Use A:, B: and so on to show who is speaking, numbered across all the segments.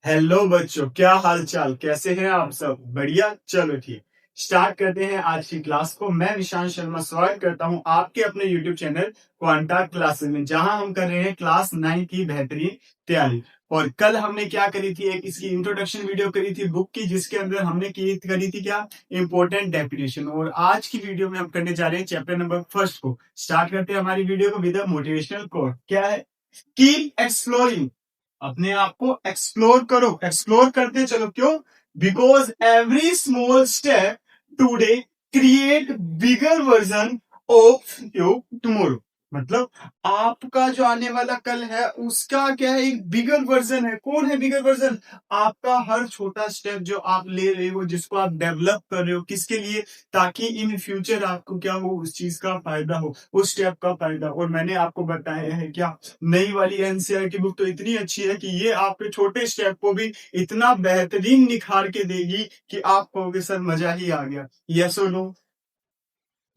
A: Hello बच्चों, क्या हाल चाल, कैसे हैं आप सब? बढ़िया। चलो ठीक, स्टार्ट करते हैं आज की क्लास को। मैं निशांत शर्मा स्वागत करता हूं आपके अपने यूट्यूब चैनल क्वांटा क्लासेस में, जहां हम कर रहे हैं क्लास 9 की बेहतरीन तैयारी। और कल हमने क्या करी थी, एक इसकी इंट्रोडक्शन वीडियो करी थी बुक की, जिसके अंदर हमने करी थी क्या, इंपॉर्टेंट डेफिनेशन। और आज की वीडियो में हम करने जा रहे हैं चैप्टर नंबर फर्स्ट को। स्टार्ट करते हैं हमारी वीडियो को विद मोटिवेशनल कोट। क्या है? Keep exploring. अपने आप को एक्सप्लोर करो, एक्सप्लोर करते चलो। क्यों? Because every small step today create bigger version of you tomorrow. मतलब आपका जो आने वाला कल है उसका क्या है, एक बिगर वर्जन है। कौन है बिगर वर्जन? आपका हर छोटा स्टेप जो आप ले रहे हो, जिसको आप डेवलप कर रहे हो, किसके लिए? ताकि इन फ्यूचर आपको क्या हो, उस चीज का फायदा हो, उस स्टेप का फायदा। और मैंने आपको बताया है क्या, नई वाली एनसीईआरटी की बुक तो इतनी अच्छी है कि ये आपके छोटे स्टेप को भी इतना बेहतरीन निखार के देगी कि आप कहोगे सर मजा ही आ गया। यस और नो?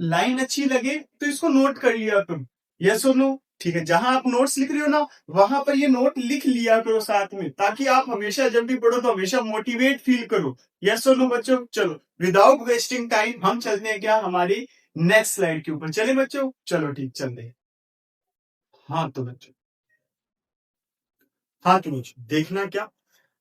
A: लाइन अच्छी लगे तो इसको नोट कर लिया तुम। यस और नो? ठीक है, जहां आप नोट्स लिख रहे हो ना, वहां पर ये नोट लिख लिया करो साथ में, ताकि आप हमेशा जब भी पढ़ो तो हमेशा मोटिवेट फील करो। यस और नो बच्चों? चलो, विदाउट वेस्टिंग टाइम हम चलते हैं क्या, हमारी नेक्स्ट स्लाइड के ऊपर। चले बच्चों? चलो ठीक, चलते हैं। हाँ तो बच्चों, हाँ तो बच्चों देखना क्या,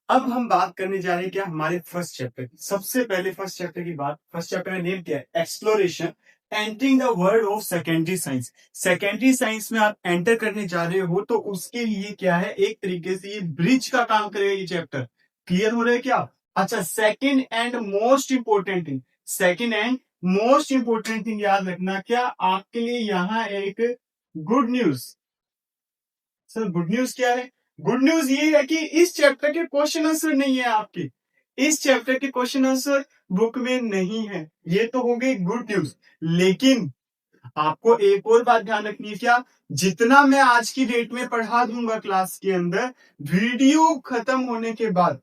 A: अब हम बात करने जा रहे हैं क्या, हमारे फर्स्ट चैप्टर की। सबसे पहले फर्स्ट चैप्टर की बात, फर्स्ट चैप्टर का नेम क्या है? Exploration entering the world of secondary science. Secondary science में आप एंटर करने जा रहे हो, तो उसके लिए क्या है, एक तरीके से ये ब्रिज का काम करेगा ये चैप्टर। क्लियर हो रहा है क्या? अच्छा, second and most important thing, second and most important thing याद रखना क्या, आपके लिए यहाँ एक good news. Sir good news क्या है? गुड न्यूज ये है कि इस चैप्टर के क्वेश्चन आंसर नहीं है आपके, इस चैप्टर के क्वेश्चन आंसर बुक में नहीं है। ये तो हो गई गुड न्यूज। लेकिन आपको एक और बात ध्यान रखनी है क्या, जितना मैं आज की डेट में पढ़ा दूंगा क्लास के अंदर, वीडियो खत्म होने के बाद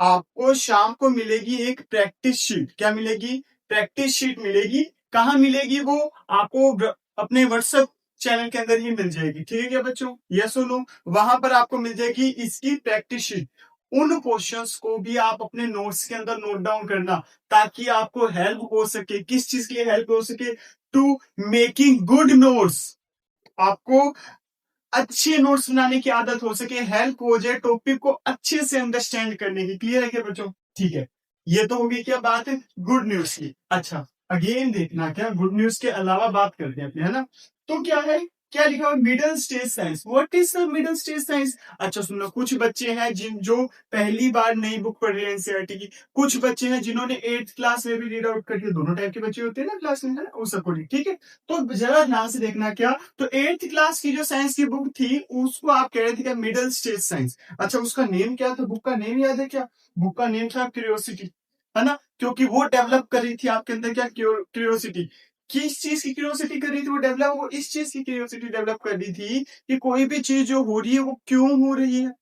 A: आपको शाम को मिलेगी एक प्रैक्टिस शीट। क्या मिलेगी? प्रैक्टिस शीट मिलेगी। कहाँ मिलेगी वो? आपको अपने व्हाट्सएप चैनल के अंदर ही मिल जाएगी। ठीक है क्या बच्चों? यस और नो? वहां पर आपको मिल जाएगी इसकी प्रैक्टिस शीट। उन क्वेश्चंस को भी आप अपने नोट्स के अंदर नोट डाउन करना, ताकि आपको हेल्प हो सके। किस चीज के लिए हेल्प हो सके? To making good notes. आपको अच्छे नोट्स बनाने की आदत हो सके, हेल्प हो जाए टॉपिक को अच्छे से अंडरस्टैंड करने की। क्लियर है क्या बच्चों? ठीक है, ये तो होगी क्या बात है गुड न्यूज की। अच्छा, अगेन देखना क्या, गुड न्यूज के अलावा बात करते हैं अपने, है ना? तो क्या है, क्या लिखा हुआ? Middle stage science. What is the middle stage science? अच्छा सुनो, कुछ बच्चे हैं जिन जो पहली बार नई बुक पढ़ रहे हैं एनसीईआरटी की, कुछ बच्चे हैं जिन्होंने 8th क्लास में भी रीड आउट कर दिया। दोनों टाइप के बच्चे होते हैं ना क्लास में, है ना? उस अकॉर्डिंग ठीक है। तो जरा ध्यान से देखना क्या, तो 8th क्लास की जो साइंस की बुक थी, उसको आप कह रहे थे क्या, मिडिल स्टेज साइंस। अच्छा, उसका नेम क्या था? बुक का नेम याद है क्या? बुक का नेम था क्यूरियोसिटी, है ना? क्योंकि वो डेवलप कर रही थी आपके अंदर क्या, क्यूरियोसिटी। किस चीज की क्यूरियोसिटी कर रही थी वो डेवलप? वो इस चीज की क्यूरियोसिटी डेवलप कर रही थी कि कोई भी चीज जो हो रही है वो क्यों हो रही है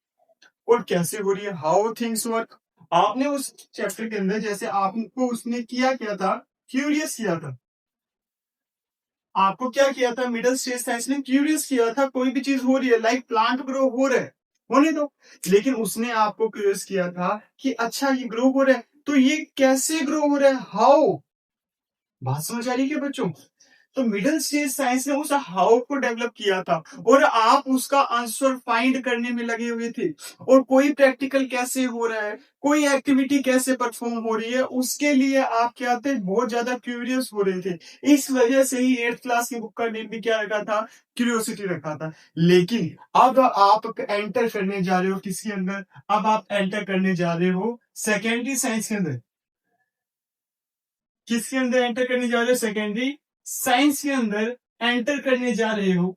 A: और कैसे हो रही है, हाउ थिंग्स वर्क। आपने उस चैप्टर के अंदर जैसे आपको उसने किया क्या था, क्यूरियस किया था। आपको क्या किया था, मिडिल स्टेज साइंस ने क्यूरियस किया था। कोई भी चीज हो रही है, लाइक प्लांट ग्रो हो रहा है, होने दो। लेकिन उसने आपको क्यूरियस किया था कि अच्छा ये ग्रो हो रहा है, तो ये कैसे ग्रो हो रहा है, हाउ। बात समझ आ रही है क्या बच्चों? तो मिडिल स्टेज साइंस ने उस हाउ को डेवलप किया था, और आप उसका आंसर फाइंड करने में लगे हुए थे। और कोई प्रैक्टिकल कैसे हो रहा है, कोई एक्टिविटी कैसे परफॉर्म हो रही है, उसके लिए आप क्या थे, बहुत ज्यादा क्यूरियस हो रहे थे। इस वजह से ही 8th क्लास की बुक का नेम भी क्या रखा था, क्यूरियोसिटी रखा था। लेकिन अब आप एंटर करने जा रहे हो किसके अंदर, अब आप एंटर करने जा रहे हो सेकेंडरी साइंस के अंदर। किसके अंदर एंटर करने जा रहे हो? सेकेंडरी साइंस के अंदर एंटर करने जा रहे हो।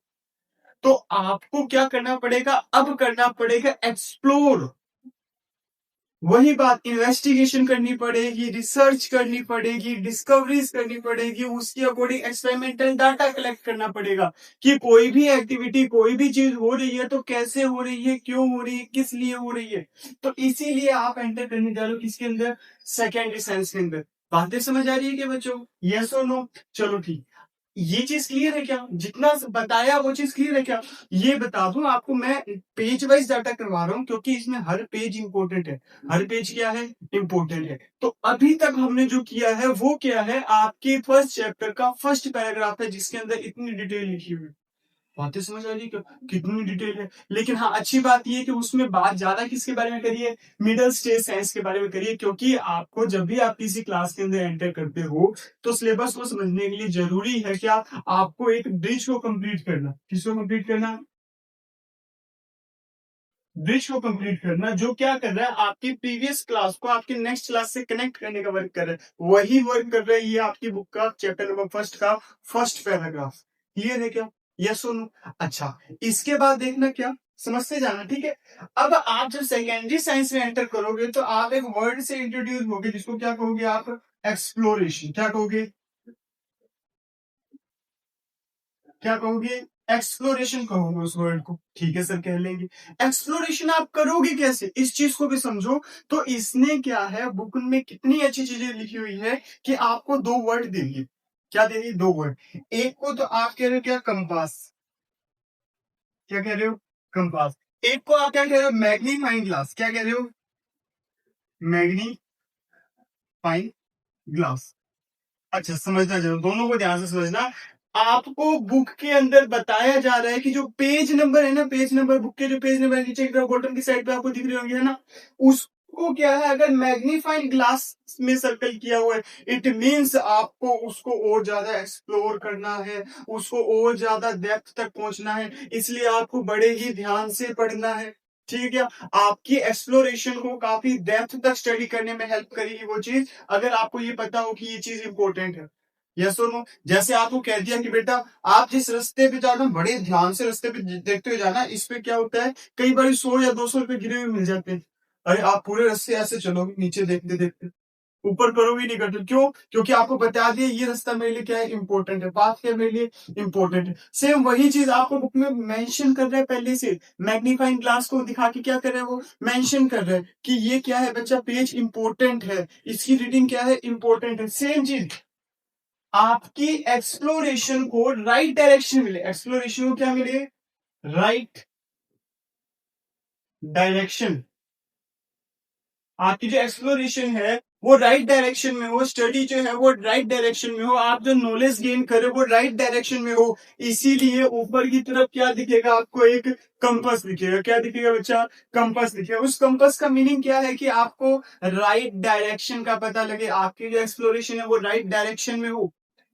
A: तो आपको क्या करना पड़ेगा, अब करना पड़ेगा एक्सप्लोर। वही बात, इन्वेस्टिगेशन करनी पड़ेगी, रिसर्च करनी पड़ेगी, डिस्कवरीज करनी पड़ेगी, उसके अकॉर्डिंग एक्सपेरिमेंटल डाटा कलेक्ट करना पड़ेगा कि कोई भी एक्टिविटी, कोई भी चीज हो रही है तो कैसे हो रही है, क्यों हो रही है, किस लिए हो रही है। तो इसीलिए आप एंटर करने जा रहे हो किसके अंदर, सेकेंडरी साइंस के अंदर। बातें समझ आ रही है क्या बच्चों? यस और नो? चलो ठीक, ये चीज क्लियर है क्या? जितना बताया वो चीज क्लियर है क्या? ये बता दूं आपको, मैं पेज वाइज डाटा करवा रहा हूँ क्योंकि इसमें हर पेज इंपॉर्टेंट है। हर पेज क्या है? इंपॉर्टेंट है। तो अभी तक हमने जो किया है वो क्या है? आपके फर्स्ट चैप्टर का फर्स्ट पैराग्राफ है जिसके अंदर इतनी डिटेल लिखी हुई है। बातें समझ आ रही है क्या? कितनी डिटेल है। लेकिन हाँ, अच्छी बात ये है कि उसमें बात ज्यादा किसके बारे में करिए? मिडिल स्टेज साइंस के बारे में करिए, क्योंकि आपको जब भी आप किसी क्लास के अंदर एंटर करते हो तो सिलेबस को समझने के लिए जरूरी है क्या? आपको एक ब्रिज को कंप्लीट करना। किसको कंप्लीट करना? ब्रिज को कंप्लीट करना, जो क्या कर रहा है? आपकी प्रीवियस क्लास को आपकी नेक्स्ट क्लास से कनेक्ट करने का वर्क कर रहा है। वही वर्क कर रहा है ये आपकी बुक का चैप्टर नंबर फर्स्ट का फर्स्ट पैराग्राफ। क्लियर है क्या? यस और नो? अच्छा, इसके बाद देखना क्या, समझते जाना, ठीक है। अब आप जब सेकेंडरी साइंस में एंटर करोगे तो आप एक वर्ड से इंट्रोड्यूस होगे जिसको क्या कहोगे आप? एक्सप्लोरेशन। क्या कहोगे? क्या कहोगे? एक्सप्लोरेशन कहोगे उस वर्ड को। ठीक है सर, कह लेंगे। एक्सप्लोरेशन आप करोगे कैसे, इस चीज को भी समझो। तो इसने क्या है, बुक में कितनी अच्छी चीजें लिखी हुई है कि आपको दो वर्ड देंगे। क्या देंगे? दो वर्ड। एक को तो आप कह रहे हो क्या? कंपास। क्या कह रहे हो? कंपास। एक को आप क्या कह रहे हो? Magnifying glass. क्या कह रहे हो? Magnifying glass. अच्छा, समझना जरूर, दोनों को ध्यान से समझना। आपको बुक के अंदर बताया जा रहा है कि जो पेज नंबर है ना, पेज नंबर, बुक के जो पेज नंबर है नीचे बॉटम की साइड पे आपको दिख रहे होंगे, है ना? उसको क्या है, अगर मैग्नीफाइंग ग्लास में सर्कल किया हुआ है, इट मींस आपको उसको और ज्यादा एक्सप्लोर करना है, उसको और ज्यादा डेप्थ तक पहुंचना है, इसलिए आपको बड़े ही ध्यान से पढ़ना है। ठीक है क्या? आपकी एक्सप्लोरेशन को काफी डेप्थ तक स्टडी करने में हेल्प करेगी वो चीज, अगर आपको ये पता हो कि ये चीज इंपॉर्टेंट है। यस और नो? जैसे आपको कह दिया कि बेटा आप जिस रास्ते पे जाना, बड़े ध्यान से रास्ते पे देखते हुए जाना। इस पे क्या होता है, कई बार 100 या 200 रुपए गिरे हुए मिल जाते हैं। अरे आप पूरे रास्ते ऐसे चलोगे नीचे देखते देखते, ऊपर करोगे नहीं करते, क्यों? क्योंकि आपको बता दिया ये रास्ता मेरे लिए क्या है? इंपॉर्टेंट है। बात क्या मेरे लिए? इंपॉर्टेंट है। सेम वही चीज आपको बुक में मेंशन कर रहा है पहले से। मैग्नीफाइंग ग्लास को दिखा के क्या कर रहा है? वो मेंशन कर रहा है कि ये क्या है बच्चा? पेज इंपॉर्टेंट है, इसकी रीडिंग क्या है? इंपॉर्टेंट है। सेम चीज आपकी एक्सप्लोरेशन को राइट डायरेक्शन मिले। एक्सप्लोरेशन को क्या मिले? Right direction. आपकी जो एक्सप्लोरेशन है वो राइट डायरेक्शन में हो, स्टडी जो है वो राइट डायरेक्शन में हो, आप जो नॉलेज गेन कर रहे हो वो राइट डायरेक्शन में हो। इसीलिए ऊपर की तरफ क्या दिखेगा आपको? एक कंपास दिखेगा। क्या दिखेगा बच्चा? कंपास दिखेगा। उस कंपास का मीनिंग क्या है? कि आपको राइट डायरेक्शन का पता लगे, आपकी जो एक्सप्लोरेशन है वो राइट डायरेक्शन में हो।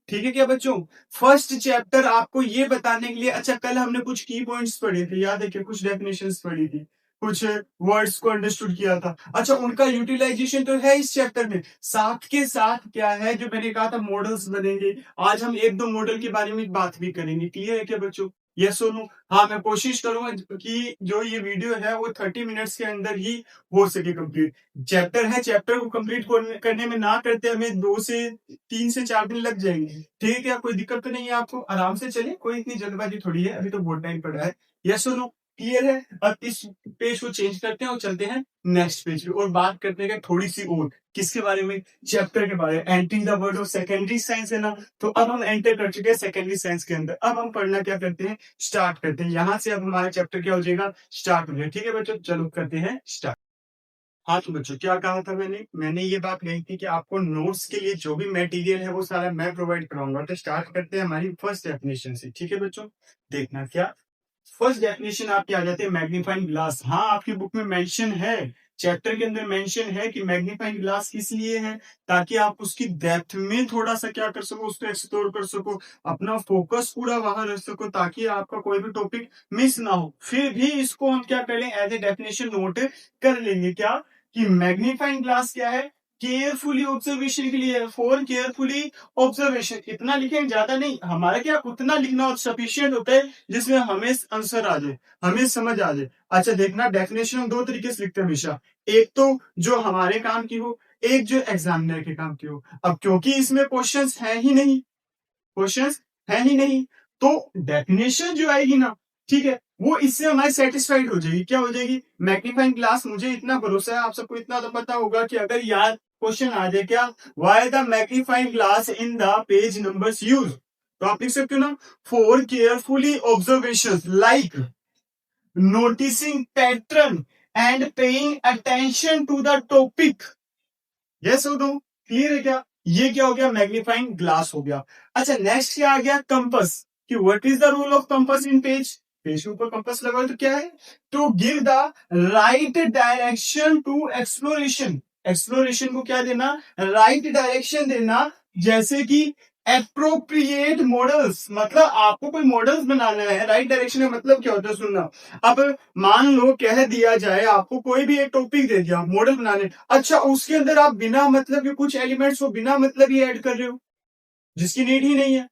A: ठीक है क्या बच्चों? फर्स्ट चैप्टर आपको ये बताने के लिए, अच्छा कल हमने कुछ की पॉइंट्स पढ़े थे, याद है क्या? कुछ डेफिनेशंस पढ़ी थी, कुछ वर्ड्स को अंडरस्टूड किया था। अच्छा, उनका यूटिलाइजेशन तो है इस चैप्टर में, साथ के साथ क्या है जो मैंने कहा था, मॉडल्स बनेंगे। आज हम एक दो मॉडल के बारे में बात भी करेंगे। क्लियर है क्या बच्चों? यस और नो? हाँ, मैं कोशिश करूंगा कि जो ये वीडियो है वो 30 मिनट्स के अंदर ही हो सके कंप्लीट। चैप्टर है, चैप्टर को कंप्लीट करने में ना करते हमें 2 से 3 से 4 दिन लग जाएंगे। ठीक है, कोई दिक्कत तो नहीं है आपको? आराम से चले, कोई इतनी जल्दबाजी थोड़ी है, अभी तो बहुत टाइम पड़ा है। यस और नो? क्लियर है? अब इस पेज को चेंज करते हैं और चलते हैं नेक्स्ट पेज पे और बात करते हैं थोड़ी सी और किसके बारे में? चैप्टर के बारे में। Entering the world of secondary science है ना, तो अब हम एंटर कर चुके हैं सेकेंडरी साइंस के अंदर। अब हम पढ़ना क्या करते हैं? स्टार्ट करते हैं। यहां से अब हमारा चैप्टर क्या हो जाएगा? स्टार्ट हो जाएगा। ठीक है बच्चों, चलो करते हैं स्टार्ट। हाँ तो बच्चों, क्या कहा था मैंने ये बात कही थी कि आपको नोट्स के लिए जो भी मटेरियल है वो सारा मैं प्रोवाइड कराऊंगा। तो स्टार्ट करते हैं हमारी फर्स्ट डेफिनेशन से। ठीक है बच्चों, देखना क्या फर्स्ट डेफिनेशन आपकी आ जाती है, मैग्नीफाइंग ग्लास। हाँ, आपकी बुक में मेंशन है, चैप्टर के अंदर मेंशन है कि मैग्नीफाइंग ग्लास किस लिए है, ताकि आप उसकी डेप्थ में थोड़ा सा क्या कर सको, उसको एक्सप्लोर कर सको, अपना फोकस पूरा वहां रख सको, ताकि आपका कोई भी टॉपिक मिस ना हो। फिर भी इसको हम क्या कर लें, एज ए डेफिनेशन नोट कर लेंगे क्या, कि मैग्नीफाइंग ग्लास क्या है? केयरफुली ऑब्जर्वेशन के लिए, फॉर केयरफुली ऑब्जर्वेशन। इतना लिखें, ज्यादा नहीं, हमारा क्या उतना लिखना सफिशियंट होता है जिसमें हमें आंसर आ जाए, हमें समझ आ जाए। अच्छा देखना, डेफिनेशन हम दो तरीके से लिखते हैं हमेशा, एक तो जो हमारे काम की हो, एक जो एग्जामिनर के काम की हो। अब क्योंकि इसमें क्वेश्चंस है ही नहीं, क्वेश्चंस है ही नहीं, तो डेफिनेशन जो आएगी ना, ठीक है, वो इससे हमारी सेटिस्फाइड हो जाएगी। क्या हो जाएगी? मैग्नीफाइंग ग्लास, मुझे इतना भरोसा है, आप सबको इतना तो पता होगा कि अगर यार क्वेश्चन आ जाए क्या, why the magnifying glass in the page numbers use, तो आप लिख सकते हो ना, for carefully observation like noticing pattern and paying attention to the topic. Yes हो, तो क्लियर है क्या? ये क्या हो गया? मैग्नीफाइंग ग्लास हो गया। अच्छा, नेक्स्ट क्या आ गया? कंपस। कि what is the role of compass in page? Page के ऊपर कंपस लगा है तो क्या है? To give the right direction to exploration. Exploration को क्या देना? राइट डायरेक्शन देना। जैसे कि एप्रोप्रिएट मॉडल्स, मतलब आपको कोई मॉडल्स बनाना है। राइट डायरेक्शन का मतलब क्या होता है? सुनना। अब मान लो कह दिया जाए, आपको कोई भी एक टॉपिक दे दिया मॉडल बनाने, अच्छा उसके अंदर आप बिना मतलब के कुछ एलिमेंट्स को बिना मतलब ही ऐड कर रहे हो, जिसकी नीड ही नहीं है।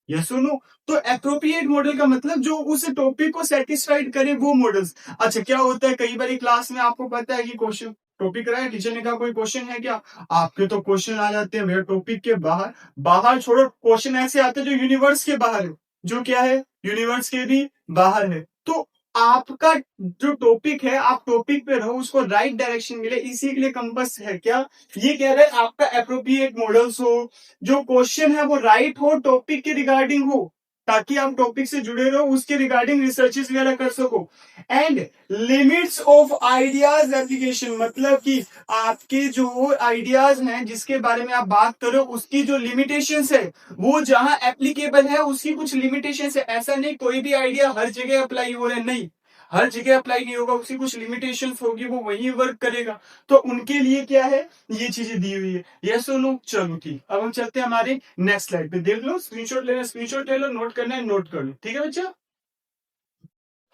A: यस सुनो। तो एप्रोप्रिएट मॉडल का मतलब जो उस टॉपिक को सेटिस्फाइड करे वो मॉडल्स। अच्छा, क्या होता है कई बार क्लास में आपको पता है कि क्वेश्चन टॉपिक रहा है, टीचर ने कहा कोई क्वेश्चन है क्या? आपके तो क्वेश्चन आ जाते हैं भैया टॉपिक के बाहर। बाहर छोड़ो, क्वेश्चन ऐसे आते हैं जो यूनिवर्स के बाहर है, जो क्या है? यूनिवर्स के भी बाहर है। तो आपका जो टॉपिक है, आप टॉपिक पे रहो, उसको राइट डायरेक्शन मिले, इसी के लिए कंपास है। क्या ये कह रहे हैं? आपका एप्रोप्रिएट मॉडल्स हो, जो क्वेश्चन है वो राइट हो, टॉपिक के रिगार्डिंग हो, ताकि आप टॉपिक से जुड़े रहो, उसके रिगार्डिंग रिसर्चेस वगैरह कर सको। And limits of ideas application, मतलब कि आपके जो आइडियाज हैं जिसके बारे में आप बात करो, उसकी जो लिमिटेशंस है वो जहां एप्लीकेबल है उसकी कुछ लिमिटेशंस है। ऐसा नहीं कोई भी आइडिया हर जगह अप्लाई हो रहा है, नहीं, हर जगह अप्लाई नहीं होगा, उसकी कुछ लिमिटेशंस होगी, वो वही वर्क करेगा। तो उनके लिए क्या है? ये चीजें दी हुई है। यस और नो? चलो ठीक, अब हम चलते हैं हमारे नेक्स्ट स्लाइड पे। देख लो, स्क्रीनशॉट लेना, स्क्रीनशॉट ले लो, नोट करना है नोट कर लो, ठीक है बच्चा?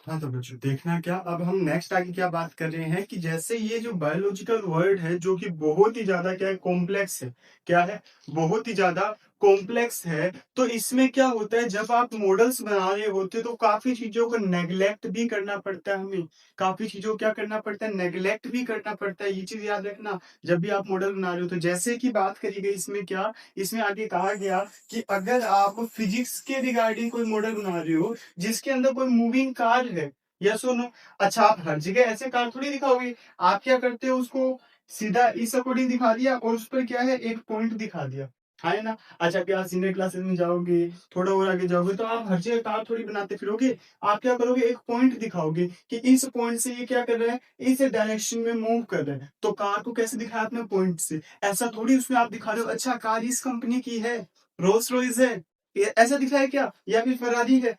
A: हाँ तो बच्चों देखना क्या, अब हम नेक्स्ट आगे क्या बात कर रहे हैं कि जैसे ये जो बायोलॉजिकल वर्ड है जो कि बहुत ही ज्यादा क्या है? कॉम्प्लेक्स है। क्या है? बहुत ही ज्यादा कॉम्प्लेक्स है। तो इसमें क्या होता है, जब आप मॉडल्स बना रहे होते तो काफी चीजों को नेग्लेक्ट भी करना पड़ता है हमें। काफी चीजों को क्या करना पड़ता है? नेग्लेक्ट भी करना पड़ता है। ये चीज याद रखना जब भी आप मॉडल बना रहे हो। तो जैसे कि बात करी गई इसमें क्या, इसमें आगे कहा गया कि अगर आप फिजिक्स के रिगार्डिंग कोई मॉडल बना रहे हो जिसके अंदर कोई मूविंग कार है, या सुनो, अच्छा आप हर जगह ऐसे कार थोड़ी दिखाओगे। आप क्या करते हो? उसको सीधा इस अकॉर्डिंग दिखा दिया और उस पर क्या है? एक पॉइंट दिखा दिया, है ना? अच्छा, क्या सीनियर क्लासेस में जाओगे, थोड़ा और आगे जाओगे तो आप हर जगह कार थोड़ी बनाते फिरोगे। आप क्या करोगे? एक पॉइंट दिखाओगे कि इस पॉइंट से ये क्या कर रहा है? इस डायरेक्शन में मूव कर रहा है। तो कार को कैसे दिखाया आपने? पॉइंट से। ऐसा थोड़ी उसमें आप दिखा रहे हो अच्छा कार इस कंपनी की है, रोल्स रॉयस है, ऐसा दिखाया क्या? या फिर फरारी है,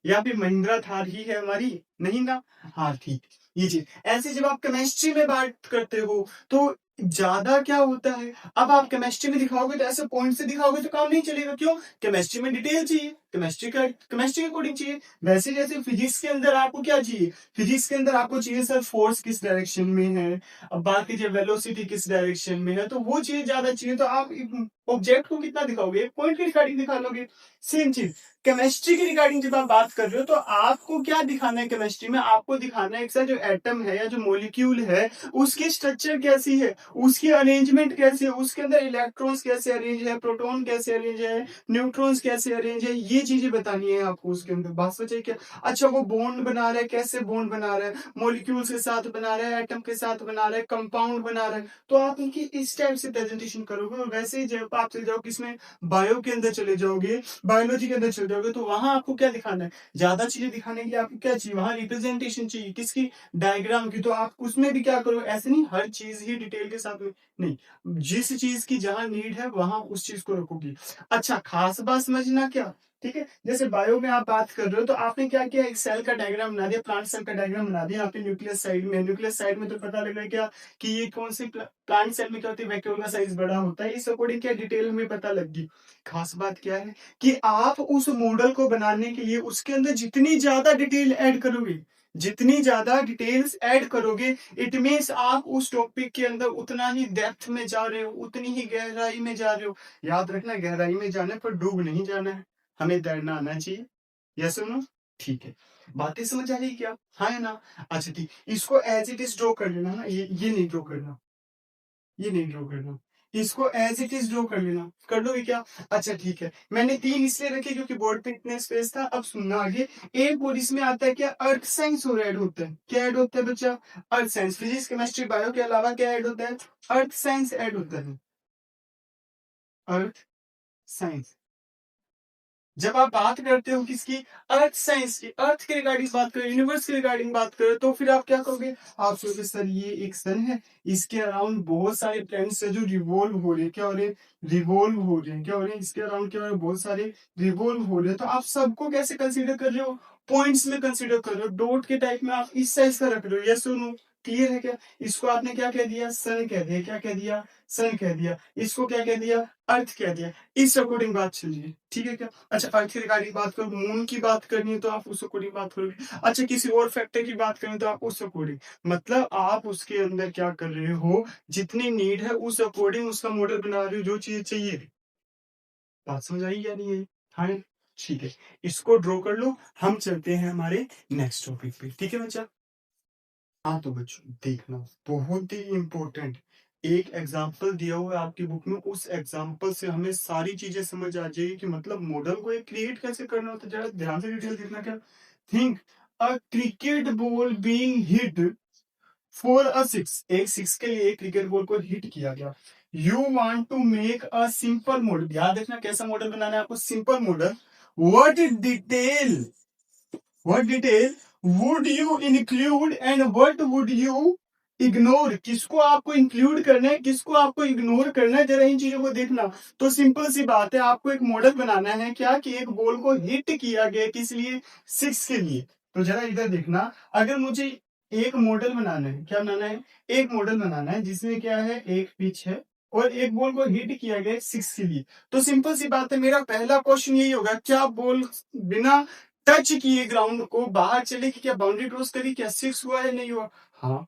A: या फिर महिंद्रा थार ही है हमारी? नहीं ना? हाँ ठीक। ये चीज ऐसे जब आप केमिस्ट्री में बात करते हो तो ज्यादा क्या होता है, अब आप केमिस्ट्री में दिखाओगे तो ऐसे पॉइंट से दिखाओगे तो काम नहीं चलेगा। क्यों? केमिस्ट्री में डिटेल चाहिए, केमिस्ट्री के अकॉर्डिंग चाहिए। वैसे जैसे फिजिक्स के अंदर आपको क्या चाहिए? फिजिक्स के अंदर आपको चाहिए सर फोर्स किस डायरेक्शन में है, अब बात कीजिए वेलोसिटी किस डायरेक्शन में है, तो वो चीज ज्यादा चाहिए। तो आप ऑब्जेक्ट को कितना दिखाओगे? एक पॉइंट के रिगार्डिंग दिखा लोगे। सेम चीज केमिस्ट्री की रिगार्डिंग जब आप बात कर रहे हो तो आपको क्या दिखाना है? केमिस्ट्री में आपको दिखाना है एक जो एटम है या जो मॉलिक्यूल है उसकी स्ट्रक्चर कैसी है, उसकी अरेंजमेंट कैसी है, उसके अंदर इलेक्ट्रॉन्स कैसे अरेंज है, प्रोटॉन कैसे अरेंज है, न्यूट्रॉन्स कैसे अरेंज है, ये चीजें बतानी है आपको उसके अंदर। बात सोचिए क्या, अच्छा वो बॉन्ड बना रहा है, कैसे बॉन्ड बना रहा है, मॉलिक्यूल्स के साथ बना रहा है, एटम के साथ बना रहा है, कंपाउंड बना रहा है, तो आप इनकी इस टाइप से प्रेजेंटेशन करोगे। और वैसे ही जब आप चले जाओ किसमें, बायो के अंदर चले जाओगे, बायोलॉजी के अंदर चले जाओगे तो वहां आपको क्या दिखाना है? ज्यादा चीजें दिखाने के लिए आपको क्या चाहिए? वहां रिप्रेजेंटेशन चाहिए किसकी? डायग्राम की। तो आप उसमें भी क्या करो, ऐसे नहीं हर चीज ही डिटेल के साथ में, नहीं, जिस चीज की जहां नीड है वहां उस चीज को रखोगी। अच्छा, खास बात समझना क्या, ठीक है? जैसे बायो में आप बात कर रहे हो तो आपने क्या किया? एक सेल का डायग्राम बना दिया, प्लांट सेल का डायग्राम बना दिया। आपने न्यूक्लियस साइड में, न्यूक्लियस साइड में तो पता लग रहा है क्या कि ये कौन सी प्लांट सेल में क्या होती है, वैक्यूल का साइज बड़ा होता है, इस अकॉर्डिंग क्या डिटेल में पता लग गई। खास बात क्या है कि आप उस मॉडल को बनाने के लिए उसके अंदर जितनी ज्यादा डिटेल ऐड करोगे, जितनी ज्यादा डिटेल्स ऐड करोगे, इट मीन्स आप उस टॉपिक के अंदर उतना ही डेप्थ में जा रहे हो, उतनी ही गहराई में जा रहे हो। याद रखना गहराई में जाने पर डूब नहीं जाना है, हमें तैरना आना चाहिए। यस सुनो, ठीक है? बातें समझ आ रही क्या? हाँ है ना? अच्छा ठीक, इसको एज इट इज ड्रॉ कर लेना ना, ये नहीं ड्रॉ करना, ये नहीं ड्रॉ करना, इसको एज इट इज ड्रॉ कर लेना। कर लोगे क्या? अच्छा ठीक है, मैंने 3 इसलिए रखे क्योंकि बोर्ड पे इतने स्पेस था। अब सुनना आगे, एक और इसमें आता है क्या, अर्थ साइंस और ऐड होता है। क्या ऐड होता है बच्चा? Earth science. Physics chemistry bio के अलावा क्या ऐड होता है? अर्थ साइंस ऐड होता है। Earth science. जब आप बात करते हो किसकी, अर्थ साइंस की, अर्थ के रिगार्डिंग बात करो, यूनिवर्स के रिगार्डिंग बात करो, तो फिर आप क्या करोगे, आप सोचोगे सर ये एक सन है, इसके अराउंड बहुत सारे प्लैनेट्स है जो रिवॉल्व हो रहे हैं, क्या हो रहे हैं, रिवॉल्व हो रहे हैं, क्या हो रहे हैं, इसके अराउंड क्या हो रहे हैं, बहुत सारे रिवॉल्व हो रहे हैं। तो आप सबको कैसे कंसीडर कर रहे हो, पॉइंट्स में कंसीडर कर रहे हो, डॉट के टाइप में आप इस साइज का रख रहे हो, यस और नो, क्लियर है क्या। इसको आपने क्या कह दिया, सन कह दिया, क्या कह दिया, सन कह दिया, इसको क्या कह दिया, अर्थ कह दिया, इस अकॉर्डिंग बात चल रही है, ठीक है क्या। अच्छा अर्थ की रिगार्डिंग बात करो, मून की बात करनी है तो आप उस अकॉर्डिंग बात करोगे, अच्छा किसी और फैक्टर की बात करें तो आप उस अकॉर्डिंग, मतलब आप उसके अंदर क्या कर रहे हो, जितनी नीड है उस अकॉर्डिंग उसका मॉडल बना रहे हो, जो चीज चाहिए। बात समझ आई या नहीं है, हाँ ठीक है, इसको ड्रॉ कर लो, हम चलते हैं हमारे नेक्स्ट टॉपिक पे, ठीक है बच्चा। हाँ तो बच्चों देखना, बहुत ही इंपॉर्टेंट, एक एग्जाम्पल दिया हुआ है आपकी बुक में, उस एग्जाम्पल से हमें सारी चीजें समझ आ जाएगी कि मतलब मॉडल को एक क्रिएट कैसे करना होता है। जरा ध्यान से डिटेल देखना, क्या, think a cricket ball being hit for a six, एक सिक्स के लिए क्रिकेट बॉल को हिट किया गया, you want to make a simple model, ध्यान देखना कैसा मॉडल बनाना है आपको, simple model, what detail, what detail would you include and what would you ignore, किसको आपको इंक्लूड करना है, किसको आपको इग्नोर करना है, जरा इन चीजों को देखना। तो सिंपल सी बात है, आपको एक मॉडल बनाना है, क्या कि एक बॉल को हिट किया गया, किस लिए, सिक्स के लिए। तो जरा इधर देखना, अगर मुझे एक मॉडल बनाना है, क्या बनाना है, एक मॉडल बनाना है जिसमें क्या है, एक पिच है और एक बॉल को हिट किया गया सिक्स के लिए, तो सिंपल सी बात है, मेरा पहला क्वेश्चन यही होगा, क्या बॉल बिना टच किए ग्राउंड को बाहर चले कि क्या बाउंड्री क्रॉस करी, क्या सिक्स हुआ या नहीं हुआ, हाँ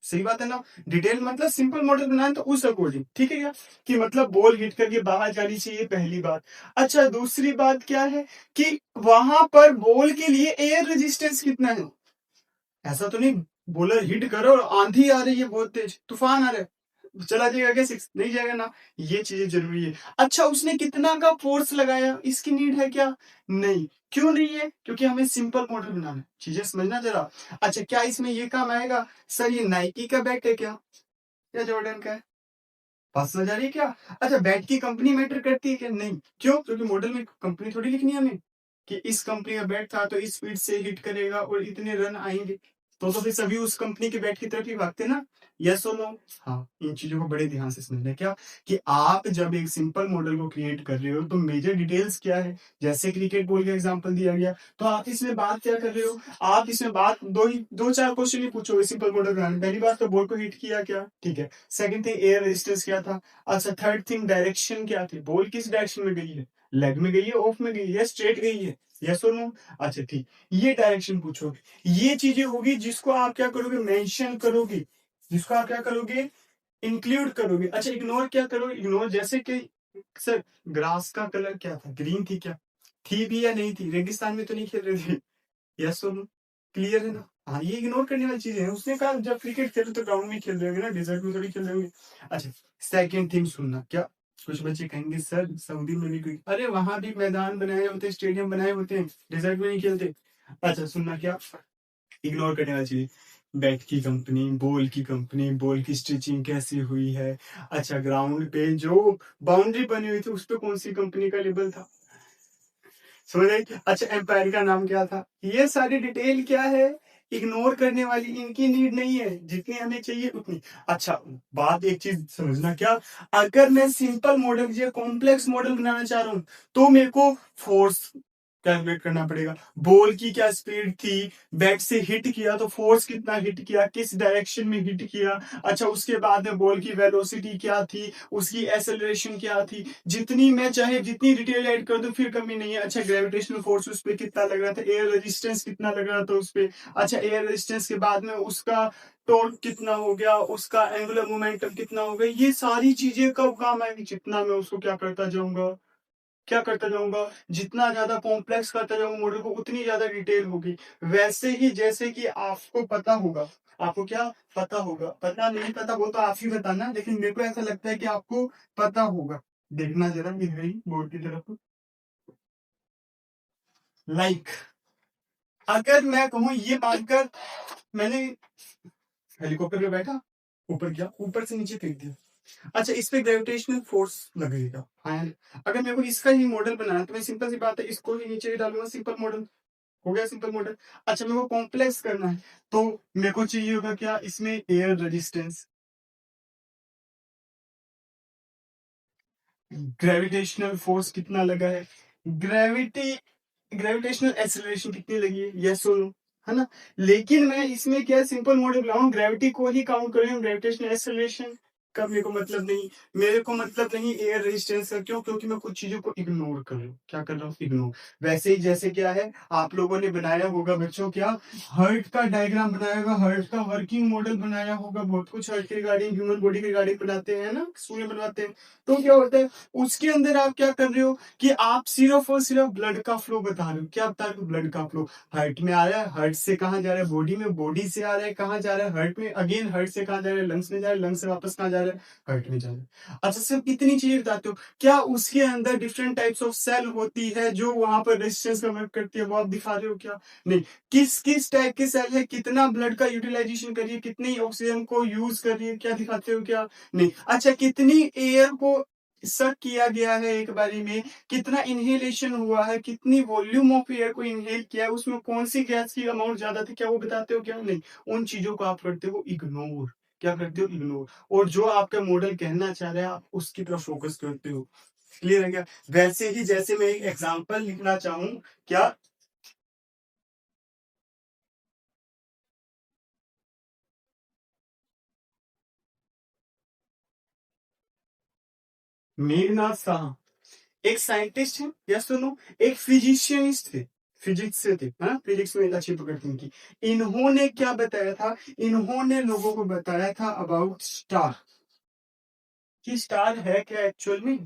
A: सही बात है ना। डिटेल मतलब सिंपल मॉडल बनाए तो उस अकॉर्डिंग, ठीक है क्या, कि मतलब बॉल हिट करके बाहर जानी चाहिए, पहली बात। अच्छा दूसरी बात क्या है कि वहां पर बॉल के लिए एयर रेजिस्टेंस कितना है, ऐसा तो नहीं बॉलर हिट करो और आंधी आ रही है बहुत तेज, तूफान आ रहा है, चला जाएगा क्या सिक्स, नहीं जाएगा ना, ये चीजें जरूरी है। अच्छा उसने कितना का फोर्स लगाया, इसकी नीड है क्या, नहीं, क्यों नहीं है, क्योंकि हमें सिंपल मॉडल बनाना है, चीजें समझना जरा। अच्छा क्या इसमें ये काम आएगा, सर ये नाइकी का बैट है क्या, या जॉर्डन का है, बात समझ आ रही है क्या। अच्छा बैट की कंपनी मैटर करती है क्या, नहीं, क्यों, क्योंकि मॉडल में कंपनी थोड़ी लिखनी है हमें कि इस कंपनी का बैट था तो इस स्पीड से हिट करेगा और इतने रन आएंगे, तो फिर सभी उस कंपनी के बैट की तरफ ही भागते ना, यस और नो। हाँ इन चीजों को बड़े ध्यान से समझना, क्या कि आप जब एक सिंपल मॉडल को क्रिएट कर रहे हो तो मेजर डिटेल्स क्या है, जैसे क्रिकेट बॉल का एग्जांपल दिया गया, तो आप इसमें बात क्या कर रहे हो, आप इसमें बात दो चार क्वेश्चन ही पूछोगे सिंपल मॉडल बनाने, पहली बात तो बॉल को हिट किया क्या, ठीक है, सेकंड थिंग एयर रेजिस्टेंस क्या था, अच्छा थर्ड थिंग डायरेक्शन क्या थी, बॉल किस डायरेक्शन में गई है, लेग में गई है, ऑफ में गई है, स्ट्रेट गई है, यस और नो। अच्छा ठीक, ये डायरेक्शन पूछोगे, ये चीजें होगी जिसको आप क्या करोगे, मेंशन करोगे, जिसको आप क्या करोगे, इंक्लूड करोगे। अच्छा इग्नोर क्या करोगे, इग्नोर जैसे कि सर ग्रास का कलर क्या था, ग्रीन थी क्या, थी भी या नहीं थी, रेगिस्तान में तो नहीं खेल रहे थे, यस और नो, क्लियर है ना। हाँ ये इग्नोर करने वाली चीजें हैं, उसने कहा जब क्रिकेट खेले तो ग्राउंड में खेल रहे होंगे ना, डेजर्ट में थोड़ी खेल रहे होंगे। अच्छा सेकंड थिंग सुनना, क्या कुछ बच्चे कहेंगे सर सऊदी में भी कोई, अरे वहां भी मैदान बनाए होते हैं, स्टेडियम बनाए होते हैं, डेजर्ट में नहीं खेलते। अच्छा सुनना, क्या इग्नोर करने वाली चीज, बैट की कंपनी, बॉल की कंपनी, बॉल की स्टिचिंग कैसी हुई है, अच्छा ग्राउंड पे जो बाउंड्री बनी हुई थी उस पे कौन सी कंपनी का लेबल था, समझ आई। अच्छा एम्पायर का नाम क्या था, ये सारी डिटेल क्या है, इग्नोर करने वाली, इनकी नीड नहीं है, जितनी हमें चाहिए उतनी। अच्छा बात एक चीज समझना, क्या अगर मैं सिंपल मॉडल या कॉम्प्लेक्स मॉडल बनाना चाह रहा हूं तो मेरे को फोर्स कैलकुलेट करना पड़ेगा, बॉल की क्या स्पीड थी, बैट से हिट किया तो फोर्स कितना हिट किया, किस डायरेक्शन में हिट किया, अच्छा उसके बाद में बॉल की वेलोसिटी क्या थी, उसकी एसेलरेशन क्या थी, जितनी मैं चाहे जितनी डिटेल ऐड कर दूं फिर कमी नहीं है। अच्छा ग्रेविटेशनल फोर्स उस पर कितना लग रहा था, एयर रेजिस्टेंस कितना लग रहा था उस पर, अच्छा एयर रेजिस्टेंस के बाद में उसका टॉर्क कितना हो गया, उसका एंगुलर मोमेंटम कितना हो गया, ये सारी चीजें कब काम आएंगी, जितना मैं उसको क्या करता जाऊंगा, क्या करता जाऊंगा, जितना ज्यादा कॉम्प्लेक्स करता जाऊंगा मॉडल को उतनी ज्यादा डिटेल होगी। वैसे ही जैसे कि आपको पता होगा, आपको क्या पता होगा, पता नहीं पता वो तो आप ही बताना, लेकिन मेरे को ऐसा लगता है कि आपको पता होगा। देखना जरा इधर ही बोर्ड की तरफ, लाइक अगर मैं कहूं ये मानकर मैंने हेलीकॉप्टर पे बैठा, ऊपर गया, ऊपर से नीचे फेंक दिया, अच्छा, इस पे ग्रेविटेशनल फोर्स लगेगा, हाँ। अगर मेरे को इसका ही मॉडल बनाना है तो मैं सिंपल सी बात है, इसको ही नीचे ही डालूंगा, सिंपल मॉडल हो गया, सिंपल मॉडल। अच्छा, मेरे को कॉम्प्लेक्स करना है तो मेरे को चाहिए होगा क्या, इसमें एयर रेजिस्टेंस, ग्रेविटेशनल फोर्स कितना लगा है, ग्रेविटी ग्रेविटेशनल एक्सेलरेशन कितनी लगी है, यस और नो, है ना। लेकिन मैं इसमें क्या सिंपल मॉडल बनाऊं, ग्रेविटी को ही काउंट करूं, ग्रेविटेशनल एक्सेलरेशन का मेरे को मतलब नहीं। मेरे को मतलब नहीं एयर रेजिस्टेंस का, क्यों, क्योंकि मैं कुछ चीजों को इग्नोर कर रहा हूँ, क्या कर रहा हूँ, इग्नोर। वैसे ही जैसे क्या है, आप लोगों ने बनाया होगा बच्चों, क्या हर्ट का डायग्राम बनाया होगा, हर्ट का वर्किंग मॉडल बनाया होगा, बहुत कुछ हर्ट के रिगार्डिंग, ह्यूमन बॉडी के रिगार्डिंग बनाते हैं ना, स्कूल में बनवाते हैं। तो क्या होता है, उसके अंदर आप क्या कर रहे हो कि आप सिर्फ और सिर्फ ब्लड का फ्लो बता रहे हो, क्या बता रहे हो, ब्लड का फ्लो हार्ट में आ रहा है, हार्ट से कहाँ जा रहा है, बॉडी में, बॉडी से आ रहा है, कहाँ जा रहा है, हार्ट में, अगेन हार्ट से कहाँ जा रहा है, लंग्स में जा रहा है, लंग्स से वापस कहाँ जा रहा है, हार्ट में जा रहा है। अच्छा, सिर्फ इतनी चीजें बताते हो, क्या उसके अंदर डिफरेंट टाइप्स ऑफ सेल होती है जो वहां पर रेजिस्टेंस का वर्क करती है, वो आप दिखा रहे हो क्या, नहीं। किस किस टाइप के सेल है, कितना ब्लड का यूटिलाइजेशन कर रही है, कितनी ऑक्सीजन को यूज कर रही है, क्या दिखाते हो, क्या नहीं। अच्छा, कितनी एयर को सक किया गया है एक बारी में, कितना इनहेलेशन हुआ है, कितनी वॉल्यूम ऑफ एयर को इनहेल किया है, उसमें कौन सी गैस की अमाउंट ज्यादा थी, क्या वो बताते हो, क्या नहीं। उन चीजों को आप करते हो इग्नोर, क्या करते हो, इग्नोर। और जो आपका मॉडल कहना चाह रहा है आप उसकी तरफ फोकस करते हो। क्लियर है क्या। वैसे ही जैसे मैं एक एग्जांपल लिखना चाहूं, क्या, मेघनाथ साहा एक साइंटिस्ट है, या सुनो, एक फिजिशियनिस्ट थे, फिजिक्स से थे, हाँ, फिजिक्स में अच्छी पकड़ थी इनकी। इन्होंने क्या बताया था, इन्होंने लोगों को बताया था अबाउट स्टार, कि स्टार है क्या एक्चुअल में,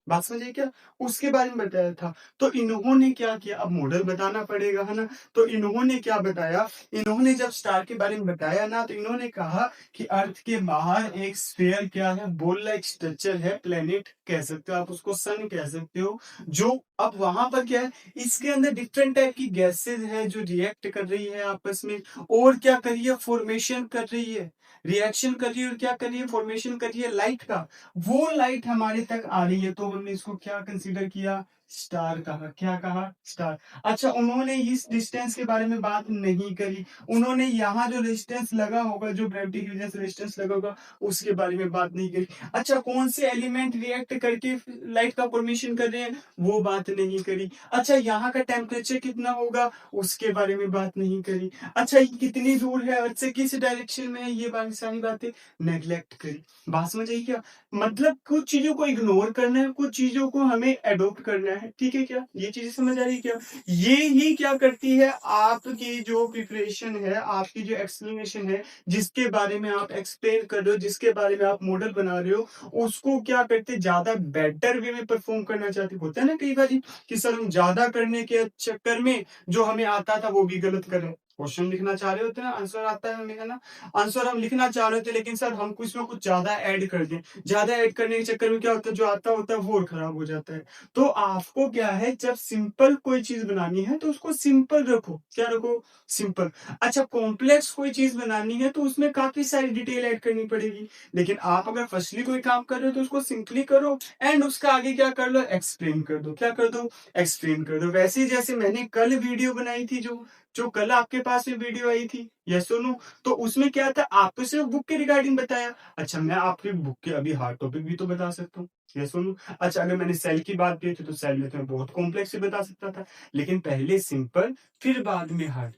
A: बात समझे क्या, उसके बारे में बताया था। तो इन्होंने क्या किया, अब मॉडल बताना पड़ेगा, है ना। तो इन्होंने क्या बताया, इन्होंने जब स्टार के बारे में बताया ना, तो इन्होंने कहा कि अर्थ के बाहर एक स्फीयर क्या है, बॉल लाइक स्ट्रक्चर है, प्लेनेट कह सकते हो आप उसको, सन कह सकते हो, जो अब वहां पर क्या है, इसके अंदर डिफरेंट टाइप की गैसेज है जो रिएक्ट कर रही है आपस में, और क्या कर रही है, फॉर्मेशन कर रही है, रिएक्शन कर रही है, और क्या कर रही है, फॉर्मेशन कर रही है लाइट का। वो लाइट हमारे तक आ रही है, तो हमने इसको क्या कंसीडर किया, स्टार कहा, क्या कहा, स्टार। अच्छा, उन्होंने इस डिस्टेंस के बारे में बात नहीं करी, उन्होंने यहाँ जो रेजिस्टेंस लगा होगा, जो ग्रेविटी की वजह से रेजिस्टेंस लगा होगा, उसके बारे में बात नहीं करी। अच्छा, कौन से एलिमेंट रिएक्ट करके लाइट का फॉर्मेशन कर रहे हैं, वो बात नहीं करी। अच्छा, यहाँ का टेम्परेचर कितना होगा, उसके बारे में बात नहीं करी। अच्छा, ये कितनी दूर है अर्थ से, किस डायरेक्शन में है, ये सारी बातें नेग्लेक्ट करी। बात समझ आई क्या। मतलब कुछ चीजों को इग्नोर करना है, कुछ चीजों को हमें एडॉप्ट करना है, ठीक है क्या, ये चीजें समझ आ रही है क्या। ये ही क्या करती है, आपकी जो प्रिपरेशन है, आपकी जो एक्सप्लेनेशन है, जिसके बारे में आप एक्सप्लेन कर रहे हो, जिसके बारे में आप मॉडल बना रहे हो, उसको क्या करते, ज्यादा बेटर वे में परफॉर्म करना चाहते होते हैं ना कई बार, कि सर हम ज्यादा करने के चक्कर में जो हमें आता था वो भी गलत कर रहे हैं। क्वेश्चन लिखना चाह रहे होते हैं ना, आंसर आता है हमें, है ना, आंसर हम लिखना चाह रहे थे, लेकिन सर हम कुछ में कुछ ज्यादा ऐड कर दें, ज्यादा ऐड करने के चक्कर में क्या होता है, जो आता होता है वो और खराब हो जाता है। तो आपको क्या है, जब सिंपल कोई चीज बनानी है तो उसको सिंपल रखो, क्या रखो, सिंपल। अच्छा, कॉम्प्लेक्स कोई चीज बनानी है तो उसमें काफी सारी डिटेल ऐड करनी पड़ेगी, लेकिन आप अगर फर्स्टली कोई काम कर रहे हो तो उसको सिंपली करो, एंड उसका आगे क्या कर लो, एक्सप्लेन कर दो, क्या कर दो, एक्सप्लेन कर दो। वैसे ही जैसे मैंने कल वीडियो बनाई थी, जो जो कल आपके पास में वीडियो आई थी, यस सुनो, तो उसमें क्या था, आपको सिर्फ बुक के रिगार्डिंग बताया। अच्छा, मैं आपकी बुक के अभी हार्ड टॉपिक भी तो बता सकता हूँ, ये सुनो। अच्छा, अगर मैंने सेल की बात की थी तो सेल में तो मैं बहुत कॉम्प्लेक्स से बता सकता था, लेकिन पहले सिंपल फिर बाद में हार्ड,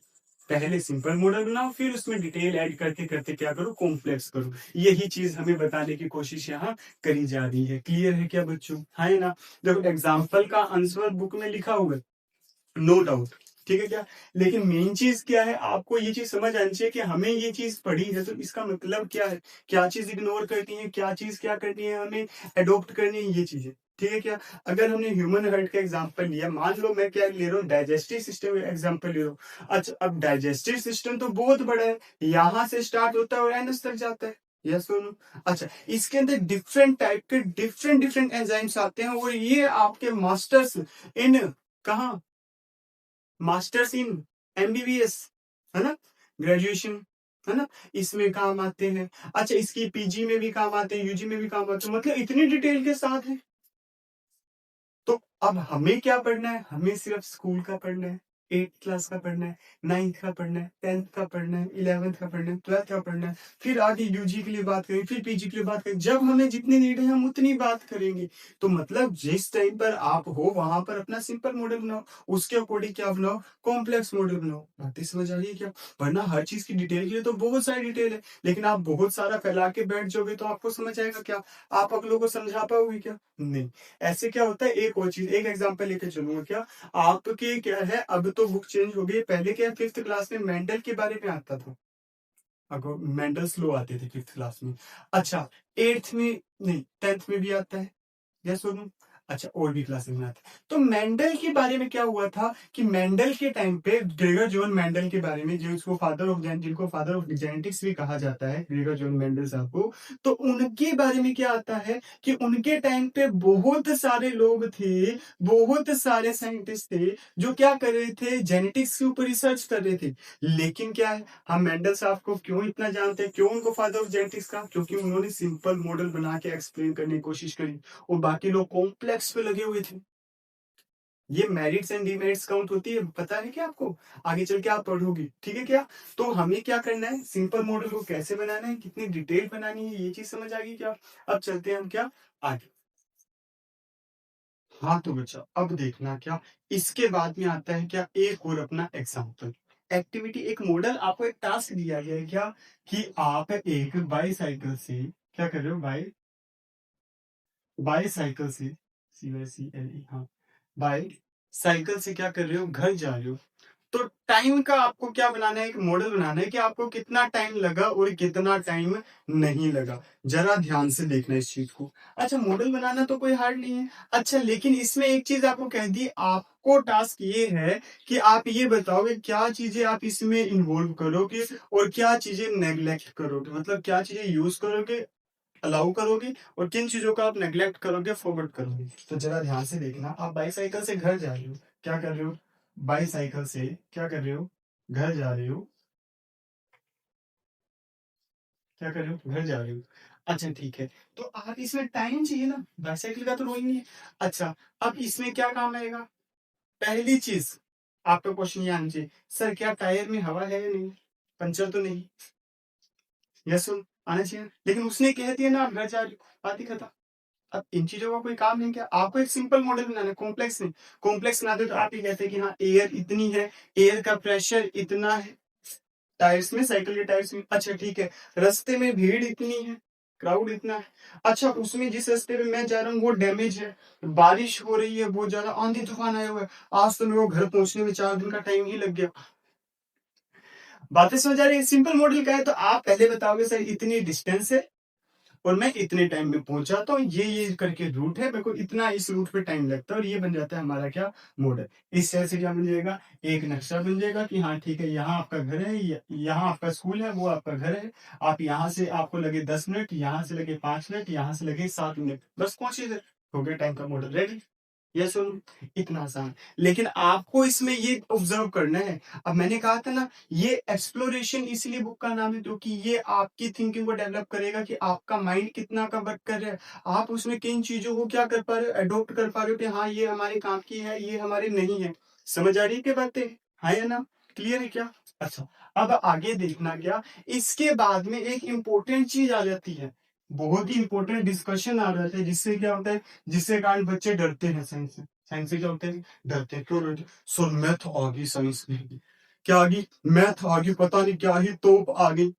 A: पहले सिंपल मॉडल बनाओ, फिर उसमें डिटेल ऐड करते करते क्या करो, कॉम्प्लेक्स करो। यही चीज हमें बताने की कोशिश यहाँ करी जा रही है। क्लियर है क्या बच्चों, है ना। देखो, एग्जाम्पल का आंसर बुक में लिखा हुआ, नो डाउट, ठीक है क्या। लेकिन मेन चीज क्या है, आपको ये चीज समझ आनी चाहिए कि हमें ये चीज पढ़ी है तो इसका मतलब क्या है, क्या चीज इग्नोर करनी है, क्या चीज क्या करनी है, हमें अडोप्ट करनी है, ये चीजें, ठीक है क्या। अगर हमने ह्यूमन हार्ट का एग्जांपल लिया, मान लो मैं क्या ले रहा हूँ, डाइजेस्टिव सिस्टम एग्जांपल ले रहा हूँ। अच्छा, अब डाइजेस्टिव सिस्टम तो बहुत बड़ा है, यहाँ से स्टार्ट होता है और एंड तक जाता है, यस सुनो। अच्छा, इसके अंदर डिफरेंट टाइप के डिफरेंट डिफरेंट एंजाइम्स आते हैं, और ये आपके मास्टर्स इन, कहा, मास्टर्स इन एमबीबीएस, है ना, ग्रेजुएशन, है ना? इसमें काम आते हैं। अच्छा, इसकी पीजी में भी काम आते हैं, यूजी में भी काम आते हैं, मतलब इतनी डिटेल के साथ है। तो अब हमें क्या पढ़ना है? हमें सिर्फ स्कूल का पढ़ना है, 8th क्लास का पढ़ना है, 9th का पढ़ना है, 10th का पढ़ना है, 11th का पढ़ना है, 12th का पढ़ना है, फिर आगे यूजी के लिए बात करेंगे, फिर पीजी के लिए बात करेंगे। जब हमें जितनी नीड है हम उतनी बात करेंगे। तो मतलब जिस टाइम पर आप हो वहां पर अपना सिंपल मॉडल बनाओ, उसके अकॉर्डिंग क्या बनाओ, कॉम्प्लेक्स मॉडल बनाओ। बातें समझ आ रही है क्या? वरना हर चीज की डिटेल के लिए तो बहुत सारी डिटेल है, लेकिन आप बहुत सारा फैला के बैठ जाओगे तो आपको समझ आएगा क्या? आप अगलों को समझा पाओगे क्या? नहीं। ऐसे क्या होता है, एक और चीज, एक एग्जांपल लेके चलूंगा क्या। आपके क्या है, अब तो बुक चेंज हो गई, पहले क्या 5th क्लास में मेंडल के बारे में आता था। अगर मेंडल्स लॉ आते थे 5th क्लास में। अच्छा, 8th में नहीं, 10th में भी आता है। यस और नो? अच्छा, और भी क्लासेस में आता है। तो मेंडल के बारे में क्या हुआ था कि मेंडल के टाइम पे ग्रेगर जॉन मेंडल के बारे में, जो इसको फादर ऑफ जिनको फादर ऑफ जेनेटिक्स भी कहा जाता है, ग्रेगर जॉन मेंडल साहब को, तो उनके बारे में क्या आता है कि उनके टाइम पे बहुत सारे लोग थे, बहुत सारे साइंटिस्ट थे जो क्या कर रहे थे, जेनेटिक्स के ऊपर रिसर्च कर रहे थे। लेकिन क्या है, हम मेंडल साहब को क्यों इतना जानते हैं, क्यों उनको फादर ऑफ जेनेटिक्स का? क्योंकि उन्होंने सिंपल मॉडल बना के एक्सप्लेन करने की कोशिश करी और बाकी लोग कॉम्प्लेक्स पे लगे हुए थे। ये मेरिट्स एंड डिमेरिट्स काउंट होती है, पता है क्या आपको? आगे चल के आप पढ़ोगे, ठीक है क्या? तो हमें क्या करना है, सिंपल मॉडल को कैसे बनाना है, कितनी डिटेल बनानी है, ये चीज समझ आ गई क्या? अब चलते हैं हम क्या आगे। हाँ तो बच्चा, अब देखना क्या, इसके बाद में आता है क्या, एक और अपना एग्जाम्पल एक्टिविटी। एक मॉडल, आपको एक टास्क दिया गया है क्या, कि आप एक बाईसाइकिल से क्या कर रहे हो, बाईसाइकिल से, CYCLE, हाँ, बाई साइकिल से क्या कर रहे हो, घर जा रहे हो। तो टाइम का आपको क्या बनाना है, एक मॉडल बनाना है कि आपको कितना टाइम लगा और कितना टाइम नहीं लगा। जरा ध्यान से देखना इस चीज को। अच्छा, मॉडल बनाना तो कोई हार्ड नहीं है। अच्छा, लेकिन इसमें एक चीज आपको कह दी, आपको टास्क ये है कि आप ये बताओगे क्या चीजें आप इसमें इन्वॉल्व करोगे और क्या चीजें नेग्लेक्ट करोगे, मतलब क्या चीजें यूज करोगे, अलाउ करोगे, और किन चीजों का आप नेग्लेक्ट करोगे, फॉरवर्ड करोगे। तो जरा ध्यान से देखना, आप बाईसाइकिल से घर जा रहे हो, क्या कर रहे हो, बाईसाइकिल से क्या कर रहे हो, घर जा रहे हो, क्या कर रहे हो, घर जा रहे हो। अच्छा ठीक है, तो आप इसमें टाइम चाहिए ना, बाईसाइकिल का तो रोई नहीं है। अच्छा, अब इसमें क्या काम आएगा, पहली चीज आपका क्वेश्चन ये आना चाहिए, सर क्या टायर में हवा है या नहीं, पंचर तो नहीं, यस सुन, आना चाहिए। लेकिन उसने कह दिया ना आप घर जा रहे हो, बात ही खत्म। अब इन चीजों का कोई काम नहीं, क्या आपको एक सिंपल मॉडल बनाना है, कॉम्प्लेक्स नहीं। कॉम्प्लेक्स बनाते तो आप ही कहते हैं कि हाँ एयर इतनी है, एयर का प्रेशर इतना है, टायर्स में, साइकिल के टायर्स में। अच्छा ठीक है, रास्ते में भीड़ इतनी है, क्राउड इतना है। अच्छा, उसमें जिस रास्ते पे मैं जा रहा हूँ वो डैमेज है, बारिश हो रही है, बहुत ज्यादा आंधी तूफान आया हुआ है, आज तो मेरे को घर पहुंचने में 4 दिन का टाइम ही लग गया। बातें समझ आ रही है? सिंपल मॉडल का है तो आप पहले बताओगे सर इतनी डिस्टेंस है और मैं इतने टाइम में पहुंचाता हूँ, ये करके रूट है, मेरे को इतना इस रूट पे टाइम लगता है, और ये बन जाता है हमारा क्या, मॉडल। इस तरह से क्या बन जाएगा, एक नक्शा बन जाएगा कि हाँ ठीक है, यहाँ आपका घर है, यहाँ आपका स्कूल है, वो आपका घर है। आप यहाँ से आपको लगे 10 मिनट, यहाँ से लगे 5 मिनट, यहाँ से लगे 7 मिनट, बस पहुंचे, हो गया टाइम का मॉडल रेडी। ये सुन, इतना आसान। लेकिन आपको इसमें ये ऑब्जर्व करना है, अब मैंने कहा था ना, ये एक्सप्लोरेशन इसलिए बुक का नाम है क्योंकि ये आपकी थिंकिंग को डेवलप करेगा कि आपका माइंड कितना का वर्क कर रहा है, आप उसमें किन चीजों को क्या कर पा रहे हो, अडोप्ट कर पा रहे हो कि हाँ ये हमारे काम की है, ये हमारे नहीं है। समझ आ रही है क्या बातें, हाँ या ना, क्लियर है क्या? अच्छा, अब आगे देखना क्या, इसके बाद में एक इंपॉर्टेंट चीज आ जाती है, बहुत ही इंपॉर्टेंट डिस्कशन आ जाता है, जिससे क्या होता है, जिससे कारण बच्चे डरते हैं साइंस से। साइंस से क्या होते हैं, डरते हैं, क्यों डरते हैं? सर मैथ आ गई साइंस में, क्या आ गई, मैथ आ गई, पता नहीं क्या ही तोप आ गई।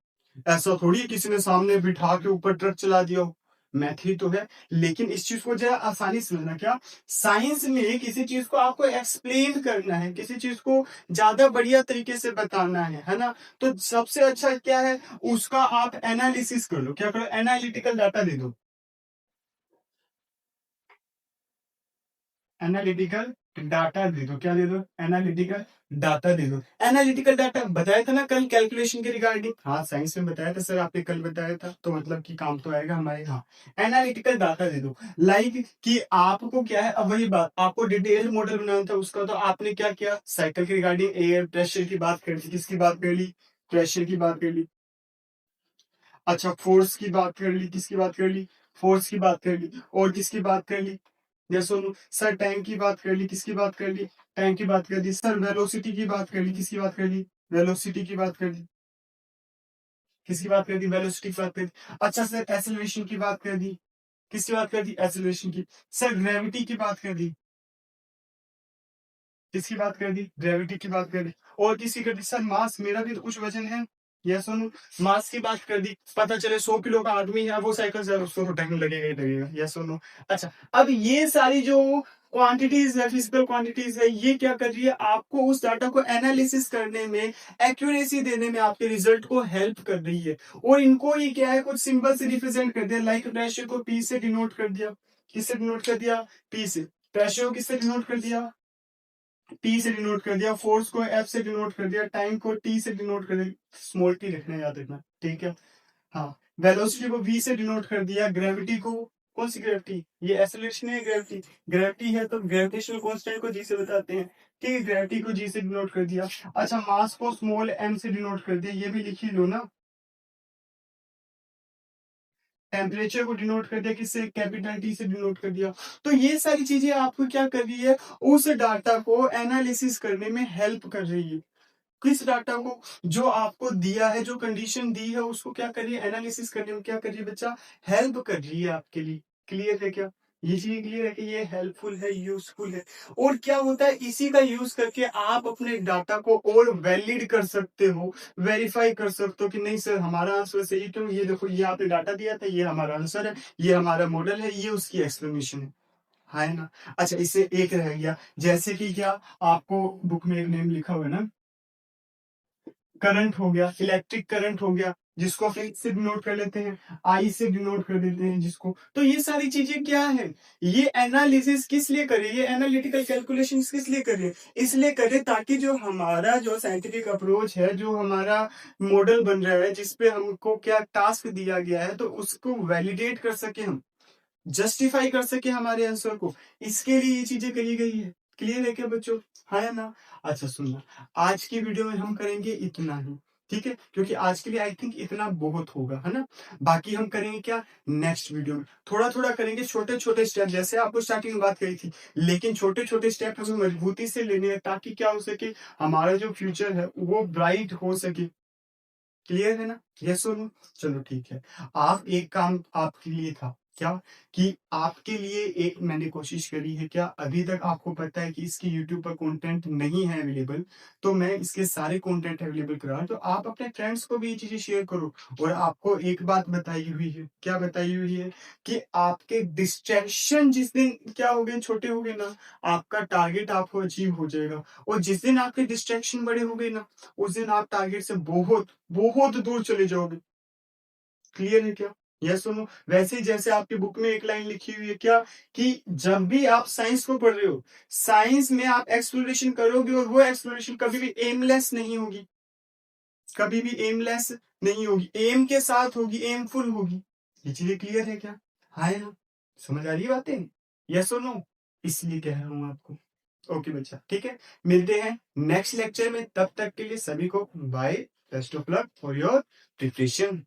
A: ऐसा थोड़ी है किसी ने सामने बिठा के ऊपर ट्रक चला दिया हो, मैथ ही तो है। लेकिन इस चीज को जरा आसानी से समझना क्या, साइंस में किसी चीज को आपको एक्सप्लेन करना है, किसी चीज को ज्यादा बढ़िया तरीके से बताना है ना, तो सबसे अच्छा क्या है, उसका आप एनालिसिस कर लो, क्या करो, एनालिटिकल डाटा दे दो, एनालिटिकल डाटा दे दो, क्या दे दो, एनालिटिकल डाटा दे दो। एनालिटिकल डाटा बताया था ना कल कैलकुलेशन के रिगार्डिंग, हाँ साइंस में बताया था सर, आपने कल बताया था, तो मतलब कि काम तो आएगा हमारे। हाँ, एनालिटिकल डाटा दे दो, लाइक कि आपको क्या है, अब वही बात, आपको डिटेल मॉडल बनाना था उसका, तो आपने क्या किया, साइकिल के रिगार्डिंग एयर प्रेशर की बात कर ली, किसकी बात कर ली, प्रेशर की बात कर ली, अच्छा, फोर्स की बात कर ली, किसकी बात कर ली? फोर्स की बात कर ली, और किसकी बात कर ली? यस और नो? सर टाइम की बात कर ली, किसकी बात कर ली? टाइम की बात कर दी। सर वेलोसिटी की बात कर ली, किसकी बात कर ली? वेलोसिटी की बात कर दी। किसकी बात कर दी? वेलोसिटी की बात कर दी। अच्छा सर, एक्सेलरेशन की बात कर दी। किसकी बात कर दी? एक्सेलरेशन की। सर ग्रेविटी की बात कर दी। किसकी बात कर दी? ग्रेविटी की बात कर दी। और किसी कर दी? सर मास, मेरा भी तो कुछ वजन है। यस और नो? मास की बात कर दी। पता चले 100 किलो का आदमी है, वो साइकिल से उसको तो टाइम लगेगा ही लगेगा। यस और नो? अच्छा, अब ये सारी जो क्वांटिटीज है, फिजिकल क्वांटिटीज है, ये क्या कर रही है? आपको उस डाटा को एनालिसिस करने में, एक्यूरेसी देने में, आपके रिजल्ट को हेल्प कर रही है। और इनको ये क्या है, कुछ सिंबल से रिप्रेजेंट कर दिया। लाइक प्रेशर को पी से डिनोट कर दिया। किससे डिनोट कर दिया? पी से। प्रेशर को किससे डिनोट कर दिया? टी से डिनोट कर दिया। फोर्स को एफ से डिनोट कर दिया। टाइम को टी से डिनोट कर दिया। स्मॉल टी रखना, याद रखना, ठीक है। हाँ, वेलोसिटी को वी से डिनोट कर दिया। ग्रेविटी को, कौन सी ग्रेविटी? ये एक्सेलरेशन है, ग्रेविटी। ग्रेविटी है तो ग्रेविटेशनल कांस्टेंट को जी से बताते हैं। ठीक है, ग्रेविटी को जी से डिनोट कर दिया। अच्छा, मास को स्मॉल एम से डिनोट कर दिया, ये भी लिख ही लो ना। टेम्परेचर को डिनोट कर दिया, किससे? कैपिटल टी से डिनोट कर दिया। तो ये सारी चीजें आपको क्या कर रही है? उस डाटा को एनालिसिस करने में हेल्प कर रही है। किस डाटा को? जो आपको दिया है, जो कंडीशन दी है, उसको क्या कर रही है? एनालिसिस करने में क्या कर रही है बच्चा? हेल्प कर रही है आपके लिए। क्लियर है क्या? ये चीज क्लियर है कि ये हेल्पफुल है, यूजफुल है। और क्या होता है, इसी का यूज करके आप अपने डाटा को और वैलिड कर सकते हो, वेरीफाई कर सकते हो कि नहीं सर हमारा आंसर सही। क्यों? ये देखो, ये आपने डाटा दिया था, ये हमारा आंसर है, ये हमारा मॉडल है, ये उसकी एक्सप्लेनेशन है ना? अच्छा, इससे एक रह गया, जैसे कि क्या, आपको बुक में एक नेम लिखा हुआ है ना, करंट हो गया, इलेक्ट्रिक करंट हो गया, जिसको हम H से डिनोट कर लेते हैं, आई से डिनोट कर देते हैं जिसको। तो ये सारी चीजें क्या है? ये एनालिसिस किस लिए करे? ये एनालिटिकल कैलकुलेशन किस लिए करे? इसलिए करे ताकि जो हमारा जो साइंटिफिक अप्रोच है, जो हमारा मॉडल बन रहा है, जिसपे हमको क्या टास्क दिया गया है, तो उसको वैलिडेट कर सके हम, जस्टिफाई कर सके हमारे आंसर को। इसके लिए ये चीजें करी गई है। क्लियर है क्या बच्चों? है ना? अच्छा सुनना, आज की वीडियो में हम करेंगे इतना ही, ठीक है, क्योंकि आज के लिए आई थिंक इतना बहुत होगा, है ना? बाकी हम करेंगे क्या, नेक्स्ट वीडियो में थोड़ा थोड़ा करेंगे, छोटे छोटे स्टेप, जैसे आपको स्टार्टिंग में बात करी थी। लेकिन छोटे छोटे स्टेप हमें मजबूती से लेने हैं, ताकि क्या हो सके, हमारा जो फ्यूचर है वो ब्राइट हो सके। क्लियर है ना? यस और नो? चलो ठीक है। आप एक काम आपके लिए था क्या, कि आपके लिए एक मैंने कोशिश करी है, क्या अभी तक आपको पता है कि इसकी यूट्यूब पर कंटेंट नहीं है अवेलेबल, तो मैं इसके सारे कंटेंट अवेलेबल करा रहा हूं। तो आप अपने फ्रेंड्स को भी ये चीजें शेयर करो। और आपको एक बात बताई हुई है, क्या बताई हुई है, कि आपके डिस्ट्रैक्शन जिस दिन क्या हो गए, छोटे हो गए ना, आपका टारगेट आपको अचीव हो जाएगा। और जिस दिन आपके डिस्ट्रैक्शन बड़े हो गए ना, उस दिन आप टारगेट से बहुत बहुत दूर चले जाओगे। क्लियर है क्या? यस सुनो, वैसे ही जैसे आपकी बुक में एक लाइन लिखी हुई है क्या, कि जब भी आप साइंस को पढ़ रहे हो, साइंस में आप एक्सप्लोरेशन करोगे, और वो एक्सप्लोरेशन कभी भी एमलेस नहीं होगी। कभी भी एमलेस नहीं होगी, एम के साथ होगी, एमफुल होगी। ये चीजें क्लियर है क्या? हाँ है ना? समझ आ रही है बातें? यस और नो? इसलिए कह रहा हूं आपको। ओके बच्चा, ठीक है, मिलते हैं नेक्स्ट लेक्चर में। तब तक के लिए सभी को bye, best of luck for your preparation.